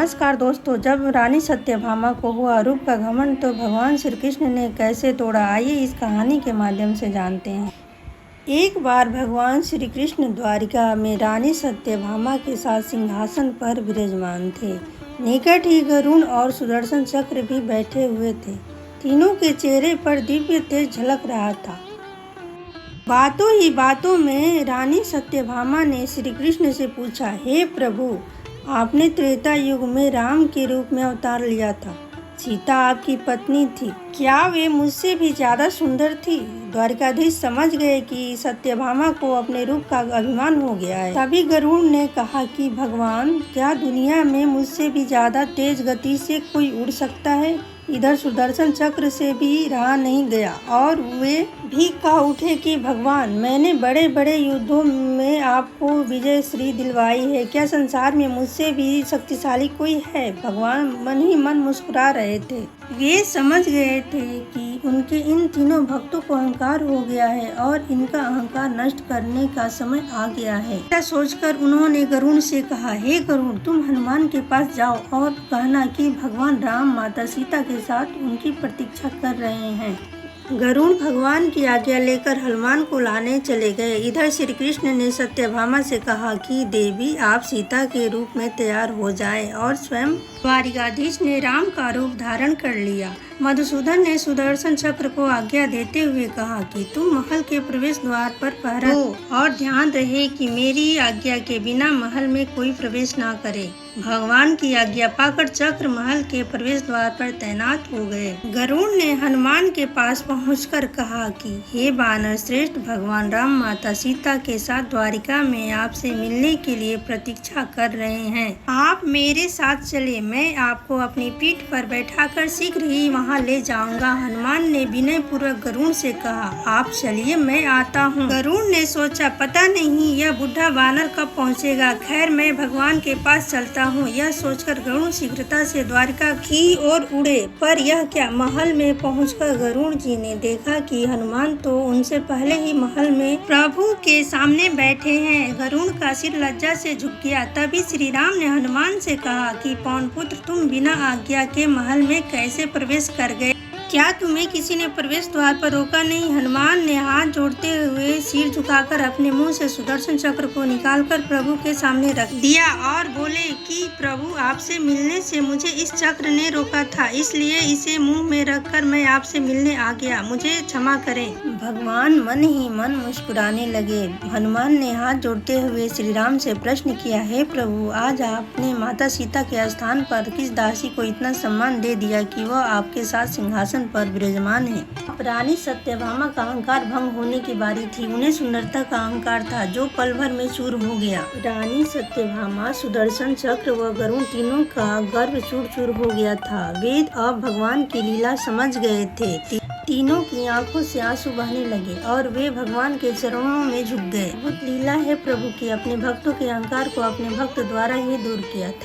नमस्कार दोस्तों, जब रानी सत्यभामा को हुआ रूप का घमंड तो भगवान श्री कृष्ण ने कैसे तोड़ा, आइए इस कहानी के माध्यम से जानते हैं। एक बार भगवान श्री कृष्ण द्वारिका में रानी सत्यभामा के साथ सिंहासन पर विराजमान थे। निकट ही गरुड़ और सुदर्शन चक्र भी बैठे हुए थे। तीनों के चेहरे पर दिव्य तेज झलक रहा था। बातों ही बातों में रानी सत्यभामा ने श्री कृष्ण से पूछा, हे प्रभु, आपने त्रेता युग में राम के रूप में अवतार लिया था। सीता आपकी पत्नी थी, क्या वे मुझसे भी ज्यादा सुंदर थी? द्वारिकाधीश समझ गए कि सत्यभामा को अपने रूप का अभिमान हो गया है। तभी गरुड़ ने कहा कि भगवान, क्या दुनिया में मुझसे भी ज्यादा तेज गति से कोई उड़ सकता है? इधर सुदर्शन चक्र से भी रहा नहीं गया और वे भी कह उठे कि भगवान, मैंने बड़े बड़े युद्धों में आपको विजय श्री दिलवाई है, क्या संसार में मुझसे भी शक्तिशाली कोई है? भगवान मन ही मन मुस्कुरा रहे थे। वे समझ गए थे कि उनके इन तीनों भक्तों को अहंकार हो गया है और इनका अहंकार नष्ट करने का समय आ गया है। ऐसा सोचकर उन्होंने गरुड़ से कहा, हे गरुड़, तुम हनुमान के पास जाओ और कहना कि भगवान राम माता सीता के साथ उनकी प्रतीक्षा कर रहे हैं। गरुड़ भगवान की आज्ञा लेकर हनुमान को लाने चले गए। इधर श्री कृष्ण ने सत्यभामा से कहा कि देवी, आप सीता के रूप में तैयार हो जाएं और स्वयं द्वारिकाधीश ने राम का रूप धारण कर लिया। मधुसूदन ने सुदर्शन चक्र को आज्ञा देते हुए कहा कि तुम महल के प्रवेश द्वार पर पहरा दो और ध्यान रहे कि मेरी आज्ञा के बिना महल में कोई प्रवेश ना करे। भगवान की आज्ञा पाकर चक्र महल के प्रवेश द्वार पर तैनात हो गए। गरुड़ ने हनुमान के पास पहुंचकर कहा कि हे वानर श्रेष्ठ, भगवान राम माता सीता के साथ द्वारिका में आपसे मिलने के लिए प्रतीक्षा कर रहे हैं। आप मेरे साथ चले, मैं आपको अपनी पीठ पर बैठाकर शीघ्र ही वहां ले जाऊंगा। हनुमान ने विनय पूर्वक गरुड़ से कहा, आप चलिए, मैं आता हूँ। गरुड़ ने सोचा, पता नहीं यह बुढ़ा वानर कब पहुँचेगा, खैर मैं भगवान के पास चलता हूँ। यह सोचकर गरुड़ शीघ्रता से द्वारिका की ओर उड़े। पर यह क्या, महल में पहुंचकर गरुड़ जी ने देखा कि हनुमान तो उनसे पहले ही महल में प्रभु के सामने बैठे हैं। गरुड़ का सिर लज्जा से झुक गया। तभी श्री राम ने हनुमान से कहा कि पवन पुत्र, तुम बिना आज्ञा के महल में कैसे प्रवेश कर गए? क्या तुम्हें किसी ने प्रवेश द्वार पर रोका नहीं? हनुमान ने हाथ जोड़ते हुए सिर झुकाकर अपने मुंह से सुदर्शन चक्र को निकालकर प्रभु के सामने रख दिया और बोले कि प्रभु, आपसे मिलने से मुझे इस चक्र ने रोका था, इसलिए इसे मुंह में रखकर मैं आपसे मिलने आ गया, मुझे क्षमा करें। भगवान मन ही मन मुस्कुराने लगे। हनुमान ने हाथ जोड़ते हुए श्री राम से प्रश्न किया, हे प्रभु, आज आपने माता सीता के स्थान पर किस दासी को इतना सम्मान दे दिया कि वह आपके साथ सिंहासन पर विराजमान है? अब रानी सत्यभामा का अहंकार भंग होने की बारी थी। उन्हें सुंदरता का अहंकार था जो पल भर में चूर हो गया। रानी सत्यभामा, सुदर्शन चक्र व गरुड़ तीनों का गर्व चूर चूर हो गया था। वे अब भगवान की लीला समझ गए थे। तीनों की आंखों से आंसू बहने लगे और वे भगवान के चरणों में झुक गए। अद्भुत लीला है प्रभु की, अपने भक्तों के अहंकार को अपने भक्त द्वारा ही दूर किया था।